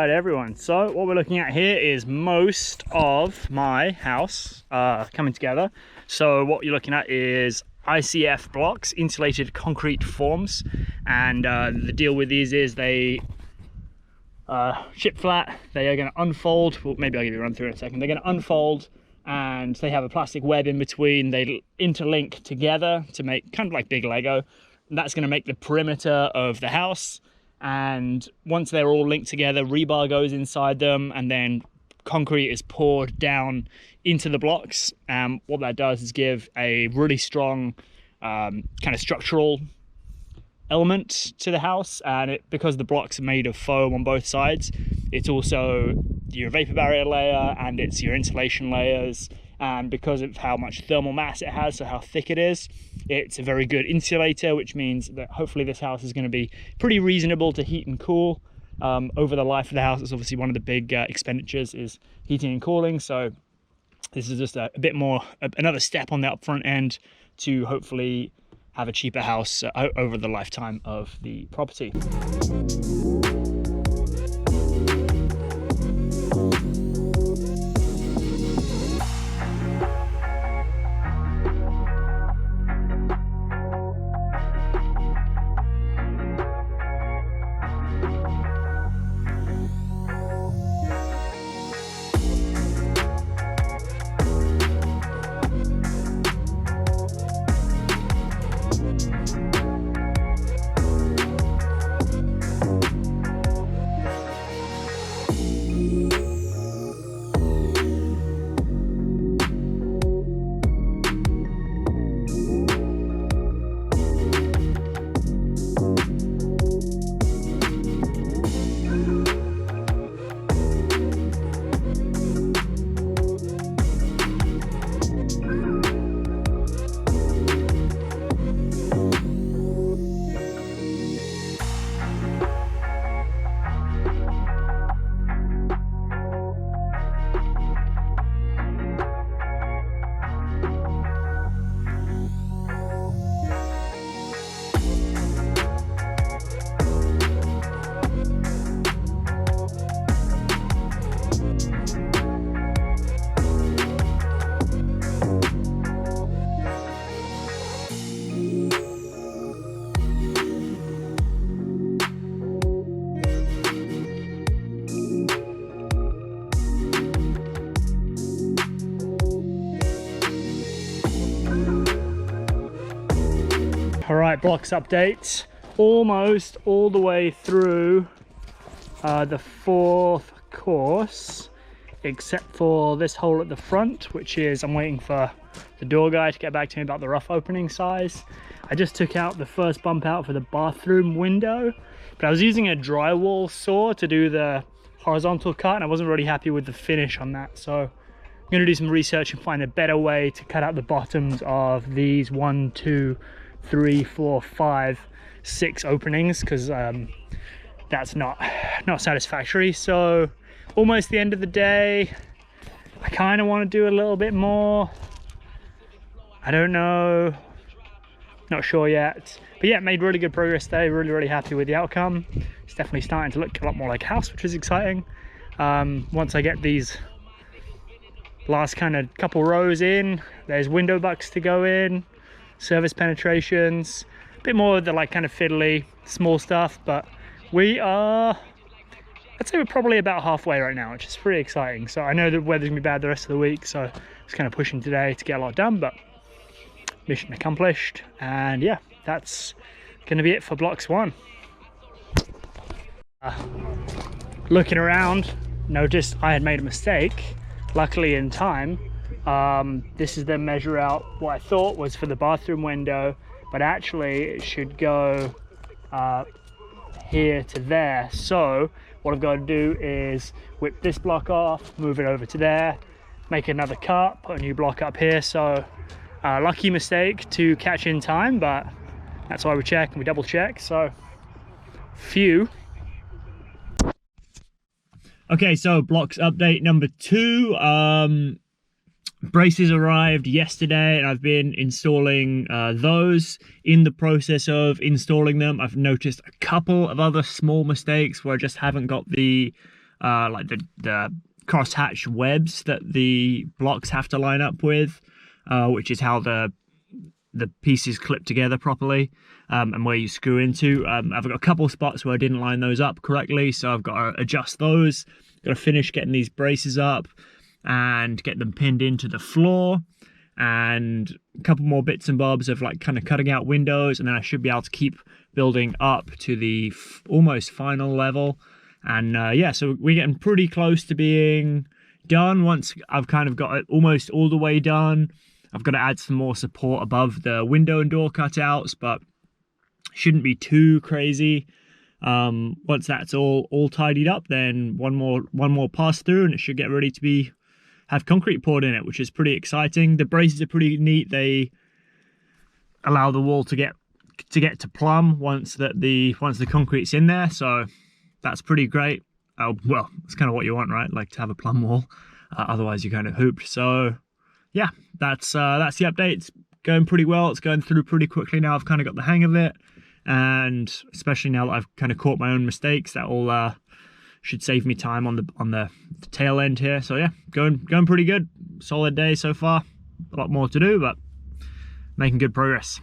Alright everyone, so what we're looking at here is most of my house coming together. So what you're looking at is ICF blocks, insulated concrete forms, and the deal with these is they ship flat. They are going to unfold. Well, maybe I'll give you a run through in a second. They're going to unfold and they have a plastic web in between. They interlink together to make kind of like big Lego, and that's going to make the perimeter of the house. And once they're all linked together, rebar goes inside them, and then concrete is poured down into the blocks. What that does is give a really strong kind of structural element to the house. And because the blocks are made of foam on both sides, it's also your vapor barrier layer and it's your insulation layers. And because of how much thermal mass it has, so how thick it is, it's a very good insulator, which means that hopefully this house is going to be pretty reasonable to heat and cool over the life of the house. It's obviously one of the big expenditures is heating and cooling, so this is just a bit more, another step on the upfront end to hopefully have a cheaper house over the lifetime of the property. All right, blocks update. Almost all the way through the fourth course, except for this hole at the front, which is, I'm waiting for the door guy to get back to me about the rough opening size. I just took out the first bump out for the bathroom window, but I was using a drywall saw to do the horizontal cut, and I wasn't really happy with the finish on that. So I'm gonna do some research and find a better way to cut out the bottoms of these 1, 2, 3, 4, 5, 6 openings, because that's not satisfactory. So almost the end of the day. I kind of want to do a little bit more. I don't know, not sure yet, but yeah, made really good progress today. Really happy with the outcome. It's definitely starting to look a lot more like a house, which is exciting. Once I get these last kind of couple rows in, there's window bucks to go in, service penetrations, a bit more of the like kind of fiddly small stuff, but we are, I'd say we're probably about halfway right now, which is pretty exciting. So I know the weather's gonna be bad the rest of the week, so just kind of pushing today to get a lot done, but mission accomplished. And yeah, that's gonna be it for blocks 1. Looking around, noticed I had made a mistake, luckily in time. This is the measure out what I thought was for the bathroom window, but actually it should go here to there. So what I've got to do is whip this block off, move it over to there, make another cut, put a new block up here. So lucky mistake to catch in time, but that's why we check and we double check. So phew. Okay, so blocks update number 2. Braces arrived yesterday and I've been installing those. In the process of installing them, I've noticed a couple of other small mistakes where I just haven't got the like the crosshatch webs that the blocks have to line up with, which is how the pieces clip together properly, and where you screw into. I've got a couple spots where I didn't line those up correctly, so I've got to adjust those. Got to finish getting these braces up and get them pinned into the floor, and a couple more bits and bobs of like kind of cutting out windows, and then I should be able to keep building up to the almost final level. And yeah, so we're getting pretty close to being done. Once I've kind of got it almost all the way done, I've got to add some more support above the window and door cutouts, but shouldn't be too crazy. Once that's all tidied up, then one more pass through, and it should get ready to have concrete poured in it, which is pretty exciting. The braces are pretty neat. They allow the wall to get to plumb once the concrete's in there, so that's pretty great. Well, it's kind of what you want, right? Like to have a plumb wall. Otherwise, you're kind of hooped. So yeah, that's the update. It's going pretty well. It's going through pretty quickly now. I've kind of got the hang of it, and especially now that I've kind of caught my own mistakes, that all should save me time on the tail end here. So yeah, going pretty good. Solid day so far. A lot more to do, but making good progress.